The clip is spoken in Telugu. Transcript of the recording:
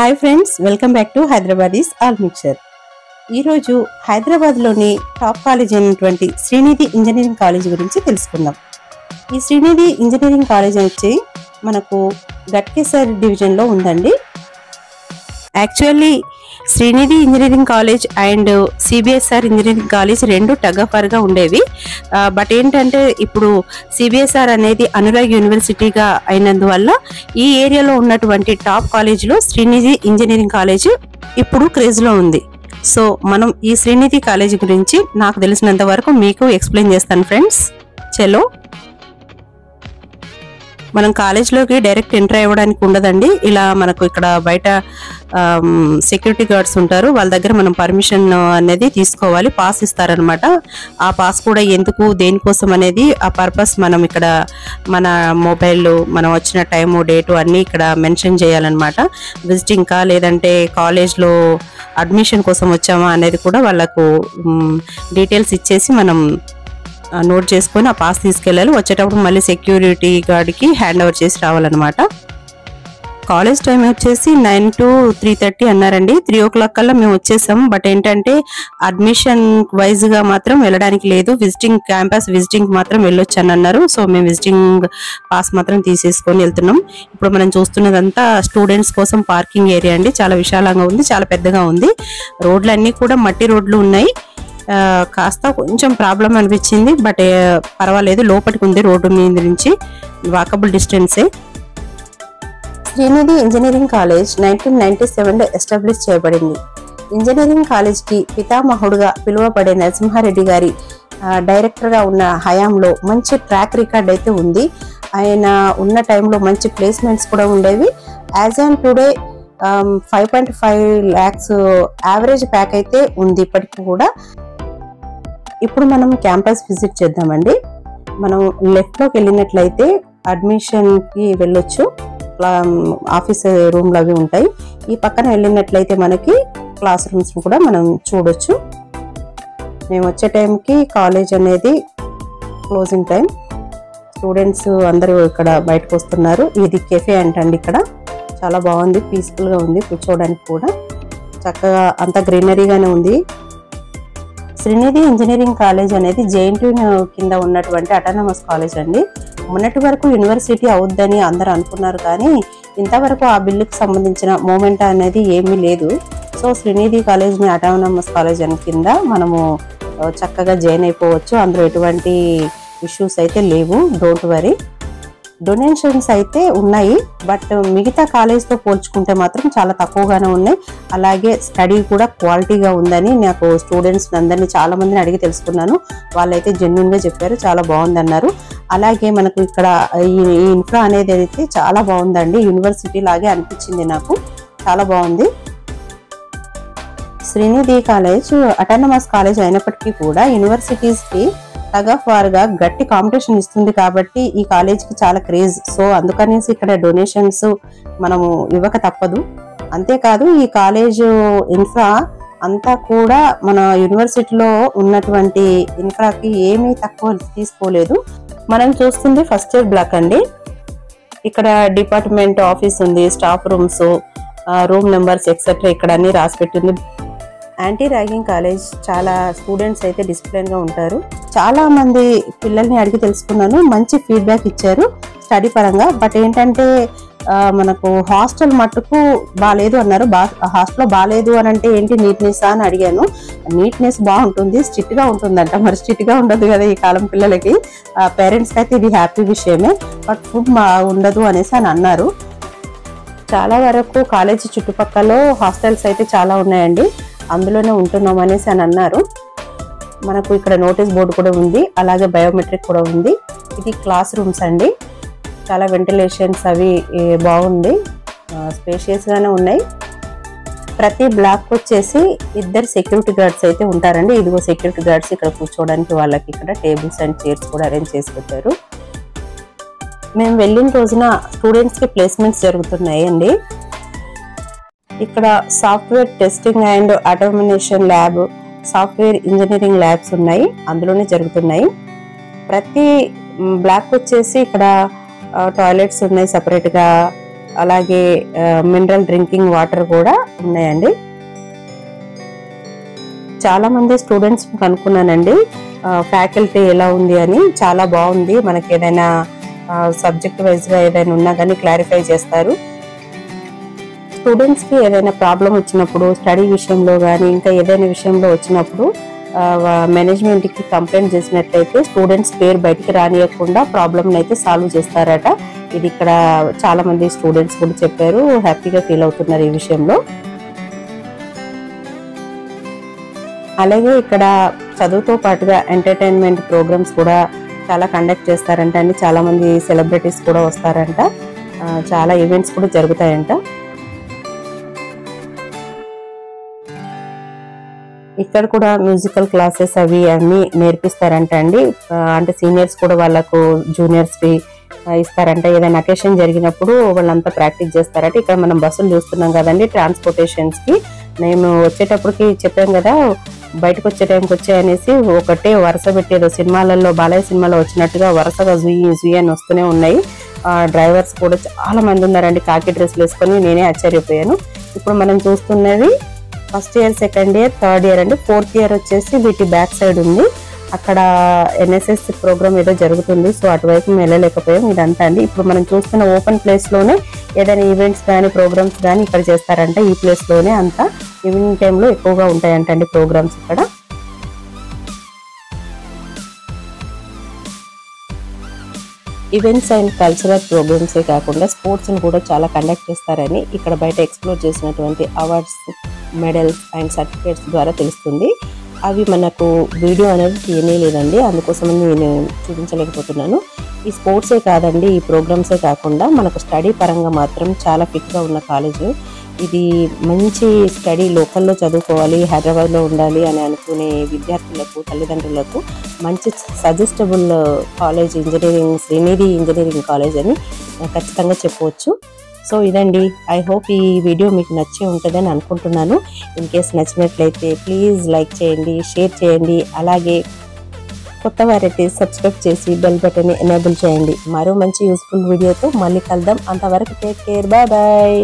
Hi friends, welcome back to Hyderabadis all mixture. ఈరోజు హైదరాబాద్లోని టాప్ కాలేజ్ అయినటువంటి శ్రీనిధి ఇంజనీరింగ్ కాలేజ్ గురించి తెలుసుకుందాం. ఈ శ్రీనిధి ఇంజనీరింగ్ కాలేజ్ వచ్చి మనకు గట్కేసర్ డివిజన్లో ఉందండి. Actually Srinidhi engineering college and CBSR engineering college రెండు టగఫర్గా ఉండేవి. బట్ ఏంటంటే ఇప్పుడు సిబిఎస్ఆర్ అనేది అనురాగ్ యూనివర్సిటీగా అయినందువల్ల ఈ ఏరియాలో ఉన్నటువంటి టాప్ కాలేజీలో శ్రీనిధి ఇంజనీరింగ్ కాలేజ్ ఇప్పుడు క్రేజ్లో ఉంది. సో మనం ఈ శ్రీనిధి కాలేజ్ గురించి నాకు తెలిసినంత వరకు మీకు ఎక్స్ప్లెయిన్ చేస్తాను ఫ్రెండ్స్. చలో, మనం కాలేజ్లోకి డైరెక్ట్ ఎంటర్ అవ్వడానికి ఉండదండి. ఇలా మనకు ఇక్కడ బయట సెక్యూరిటీ గార్డ్స్ ఉంటారు, వాళ్ళ దగ్గర మనం పర్మిషన్ అనేది తీసుకోవాలి. పాస్ ఇస్తారనమాట. ఆ పాస్ కూడా ఎందుకు దేనికోసం అనేది ఆ పర్పస్ మనం ఇక్కడ మన మొబైల్ మనం వచ్చిన టైము డేటు అన్నీ ఇక్కడ మెన్షన్ చేయాలన్నమాట. విజిటింగ్కా లేదంటే కాలేజ్లో అడ్మిషన్ కోసం వచ్చామా అనేది కూడా వాళ్ళకు డీటెయిల్స్ ఇచ్చేసి మనం నోట్ చేసుకొని ఆ పాస్ తీసుకెళ్ళాలి. వచ్చేటప్పుడు మళ్ళీ సెక్యూరిటీ గార్డ్కి హ్యాండ్ ఓవర్ చేసి రావాలన్నమాట. కాలేజ్ టైం వచ్చేసి 9 to 3:30 అన్నారండి. 3 o'clock కల్లా మేము వచ్చేసాం. బట్ ఏంటంటే అడ్మిషన్ వైజ్గా మాత్రం వెళ్ళడానికి లేదు, విజిటింగ్ క్యాంపస్ విజిటింగ్ మాత్రం వెళ్ళొచ్చు అని అన్నారు. సో మేము విజిటింగ్ పాస్ మాత్రం తీసేసుకొని వెళ్తున్నాం. ఇప్పుడు మనం చూస్తున్నదంతా స్టూడెంట్స్ కోసం పార్కింగ్ ఏరియా అండి. చాలా విశాలంగా ఉంది, చాలా పెద్దగా ఉంది. రోడ్లన్నీ కూడా మట్టి రోడ్లు ఉన్నాయి. కాస్త కొంచెం ప్రాబ్లం అనిపించింది, బట్ పర్వాలేదు, లోపలికి ఉంది రోడ్డు మీద నుంచి, వాకబుల్ డిస్టెన్సే. శ్రీనిధి ఇంజనీరింగ్ కాలేజ్ 1997లో ఎస్టాబ్లిష్ చేయబడింది. ఇంజనీరింగ్ కాలేజ్కి పితామహుడుగా పిలువబడే నరసింహారెడ్డి గారి డైరెక్టర్గా ఉన్న హయాంలో మంచి ట్రాక్ రికార్డ్ అయితే ఉంది. ఆయన ఉన్న టైంలో మంచి ప్లేస్మెంట్స్ కూడా ఉండేవి. As on today 5.5 lakhs average pack అయితే ఉంది ఇప్పటికి కూడా. ఇప్పుడు మనం క్యాంపస్ విజిట్ చేద్దామండి. మనం లెఫ్ట్లోకి వెళ్ళినట్లయితే అడ్మిషన్కి వెళ్ళొచ్చు, ఆఫీస్ రూమ్లు అవి ఉంటాయి. ఈ పక్కన వెళ్ళినట్లయితే మనకి క్లాస్ రూమ్స్ కూడా మనం చూడొచ్చు. మేము వచ్చే టైంకి కాలేజ్ అనేది క్లోజింగ్ టైం. స్టూడెంట్స్ అందరూ ఇక్కడ బయటకు వస్తున్నారు. ఇది కెఫే అంటండి. ఇక్కడ చాలా బాగుంది, పీస్ఫుల్గా ఉంది, కూర్చోవడానికి కూడా చక్కగా అంత గ్రీనరీగానే ఉంది. శ్రీనిధి ఇంజనీరింగ్ కాలేజ్ అనేది జేఎన్టీయూ కింద ఉన్నటువంటి అటానమస్ కాలేజ్ అండి. మొన్నటి వరకు యూనివర్సిటీ అవుద్దని అందరూ అనుకున్నారు, కానీ ఇంతవరకు ఆ బిల్లుకి సంబంధించిన మూమెంట్ అనేది ఏమీ లేదు. సో శ్రీనిధి కాలేజ్ని అటానమస్ కాలేజ్ అని కింద మనము చక్కగా జాయిన్ అయిపోవచ్చు. అందులో ఎటువంటి ఇష్యూస్ అయితే లేవు, డోంట్ వరీ. డొనేషన్స్ అయితే ఉన్నాయి, బట్ మిగతా కాలేజ్తో పోల్చుకుంటే మాత్రం చాలా తక్కువగానే ఉన్నాయి. అలాగే స్టడీ కూడా క్వాలిటీగా ఉందని నాకు స్టూడెంట్స్ అందరినీ చాలా మందిని అడిగి తెలుసుకున్నాను. వాళ్ళైతే జెన్యున్గా చెప్పారు, చాలా బాగుందన్నారు. అలాగే మనకు ఇక్కడ ఈ ఇన్ఫ్రా అనేది అయితే చాలా బాగుందండి. యూనివర్సిటీ లాగే అనిపించింది నాకు, చాలా బాగుంది. శ్రీనిధి కాలేజ్ అటానమస్ కాలేజ్ అయినప్పటికీ కూడా యూనివర్సిటీస్కి తగఫారుగా గట్టి కాంపిటీషన్ ఇస్తుంది కాబట్టి ఈ కాలేజ్కి చాలా క్రేజ్. సో అందుకనేసి ఇక్కడ డొనేషన్స్ మనము ఇవ్వక తప్పదు. అంతేకాదు ఈ కాలేజ్ ఇన్ఫ్రా అంతా కూడా మన యూనివర్సిటీలో ఉన్నటువంటి ఇన్ఫ్రాకి ఏమీ తక్కువ తీసుకోలేదు. మనం చూస్తుంది ఫస్ట్ ఇయర్ బ్లాక్ అండి. ఇక్కడ డిపార్ట్మెంట్ ఆఫీస్ ఉంది, staff rooms, room numbers etcetera ఇక్కడ అన్ని రాసి పెట్టింది. Anti ragging college. చాలా స్టూడెంట్స్ అయితే డిసిప్లిన్గా ఉంటారు. చాలా మంది పిల్లల్ని అడిగి తెలుసుకున్నాను, మంచి ఫీడ్బ్యాక్ ఇచ్చారు స్టడీ పరంగా. బట్ ఏంటంటే మనకు హాస్టల్ మట్టుకు బాగాలేదు అన్నారు. హాస్టల్లో బాగాలేదు అని అంటే ఏంటి, నీట్నెస్ అని అడిగాను. నీట్నెస్ బాగుంటుంది, స్ట్రిక్ట్గా ఉంటుందంట. మరి స్ట్రిక్ట్గా ఉండదు కదా ఈ కాలం పిల్లలకి. పేరెంట్స్కి అయితే ఇది హ్యాపీ విషయమే, బట్ ఫుడ్ ఉండదు అనేసి అని అన్నారు. చాలా వరకు కాలేజీ చుట్టుపక్కల హాస్టల్స్ అయితే చాలా ఉన్నాయండి, అందులోనే ఉంటున్నాం అనేసి అని అన్నారు. మనకు ఇక్కడ నోటీస్ బోర్డు కూడా ఉంది, అలాగే బయోమెట్రిక్ కూడా ఉంది. ఇది క్లాస్ రూమ్స్ అండి. చాలా వెంటిలేషన్స్ అవి బాగుంది, స్పేషియస్గానే ఉన్నాయి. ప్రతి బ్లాక్ వచ్చేసి 2 సెక్యూరిటీ గార్డ్స్ అయితే ఉంటారండి. ఇదిగో సెక్యూరిటీ గార్డ్స్ ఇక్కడ కూర్చోవడానికి వాళ్ళకి ఇక్కడ టేబుల్స్ అండ్ చైర్స్ కూడా అరేంజ్ చేసి పెట్టారు. మేము వెళ్ళిన రోజున స్టూడెంట్స్కి ప్లేస్మెంట్స్ జరుగుతున్నాయి అండి. ఇక్కడ software testing and automation lab, software engineering labs ఉన్నాయి, అందులోనే జరుగుతున్నాయి. ప్రతి బ్లాక్ వచ్చేసి ఇక్కడ టాయిలెట్స్ ఉన్నాయి సపరేట్గా, అలాగే మినరల్ డ్రింకింగ్ వాటర్ కూడా ఉన్నాయండి. చాలా మంది స్టూడెంట్స్ కనుక్కున్నానండి ఫ్యాకల్టీ ఎలా ఉంది అని. చాలా బాగుంది, మనకి ఏదైనా సబ్జెక్ట్ వైజ్ గా ఏదైనా ఉన్నా కానీ క్లారిఫై చేస్తారు. స్టూడెంట్స్ కి ఏదైనా ప్రాబ్లం వచ్చినప్పుడు స్టడీ విషయంలో కానీ ఇంకా ఏదైనా విషయంలో వచ్చినప్పుడు మేనేజ్మెంట్ కి కంప్లైంట్ చేసినట్లయితే స్టూడెంట్స్ పేరు బయటికి రానియకుండా ప్రాబ్లమ్ అయితే సాల్వ్ చేస్తారట. ఇది ఇక్కడ చాలా మంది స్టూడెంట్స్ కూడా చెప్పారు, హ్యాపీగా ఫీల్ అవుతున్నారు ఈ విషయంలో. అలాగే ఇక్కడ చదువుతో పాటుగా ఎంటర్టైన్మెంట్ ప్రోగ్రామ్స్ కూడా చాలా కండక్ట్ చేస్తారంట అండి. చాలా మంది సెలబ్రిటీస్ కూడా వస్తారంట, చాలా ఈవెంట్స్ కూడా జరుగుతాయంట. ఇక్కడ కూడా మ్యూజికల్ క్లాసెస్ అవి అన్ని నేర్పిస్తారంట అండి. అంటే సీనియర్స్ కూడా వాళ్ళకు జూనియర్స్ కి ఇస్తారంట. ఏదైనా అకేషన్ జరిగినప్పుడు వాళ్ళంతా ప్రాక్టీస్ చేస్తారంట. ఇక్కడ మనం బస్సులు చూస్తున్నాం కదండి ట్రాన్స్పోర్టేషన్స్ కి. మేము వచ్చేటప్పటికి చెప్పాం కదా బయటకు వచ్చే టైంకి వచ్చాయనేసి, ఒకటే వరుస పెట్టేదో సినిమాలలో బాలయ్య సినిమాలో వచ్చినట్టుగా వరుసగా జుయి అని వస్తూనే ఉన్నాయి. డ్రైవర్స్ కూడా చాలా మంది ఉన్నారండి కాకి డ్రెస్లు వేసుకొని. నేనే ఆశ్చర్యపోయాను. ఇప్పుడు మనం చూస్తున్నది first year, second year, third year అండి. ఫోర్త్ ఇయర్ వచ్చేసి వీటి బ్యాక్ సైడ్ ఉంది. అక్కడ ఎన్ఎస్ఎస్ ప్రోగ్రామ్ ఏదో జరుగుతుంది, సో అటువైపు వెళ్ళలేకపోయాం. ఇదంతా అండి ఇప్పుడు మనం చూస్తున్న ఓపెన్ ప్లేస్ లోనే ఏదైనా ఈవెంట్స్ కానీ ప్రోగ్రామ్స్ కానీ ఇక్కడ చేస్తారంట. ఈ ప్లేస్ లోనే అంతా ఈవినింగ్ టైంలో ఎక్కువగా ఉంటాయంట అండి ప్రోగ్రామ్స్ ఇక్కడ. ఈవెంట్స్ అండ్ కల్చరల్ ప్రోగ్రామ్సే కాకుండా స్పోర్ట్స్ని కూడా చాలా కండక్ట్ చేస్తారని ఇక్కడ బయట ఎక్స్ప్లోర్ చేసినటువంటి అవార్డ్స్, మెడల్స్ అండ్ సర్టిఫికేట్స్ ద్వారా తెలుస్తుంది. అవి మనకు వీడియో అనేది తీయనే లేదండి, అందుకోసమని నేను చూపించలేకపోతున్నాను. ఈ స్పోర్ట్సే కాదండి, ఈ ప్రోగ్రామ్సే కాకుండా మనకు స్టడీ పరంగా మాత్రం చాలా ఫిట్గా ఉన్న కాలేజ్ ఇది. మంచి స్టడీ లోకల్లో చదువుకోవాలి, హైదరాబాద్లో ఉండాలి అని అనుకునే విద్యార్థులకు, తల్లిదండ్రులకు మంచి suggestible college engineering, Srinidhi engineering college అని ఖచ్చితంగా చెప్పవచ్చు. సో ఇదండి, ఐ హోప్ ఈ వీడియో మీకు నచ్చి ఉంటుందని అనుకుంటున్నాను. ఇన్ కేస్ నచ్చినట్లయితే ప్లీజ్ లైక్ చేయండి, షేర్ చేయండి. అలాగే కొత్త వారైతే సబ్స్క్రైబ్ చేసి బెల్ బటన్ని ఎనేబుల్ చేయండి. మరో మంచి యూస్ఫుల్ వీడియోతో మళ్ళీ కలుద్దాం. అంతవరకు టేక్ కేర్, బాయ్ బాయ్.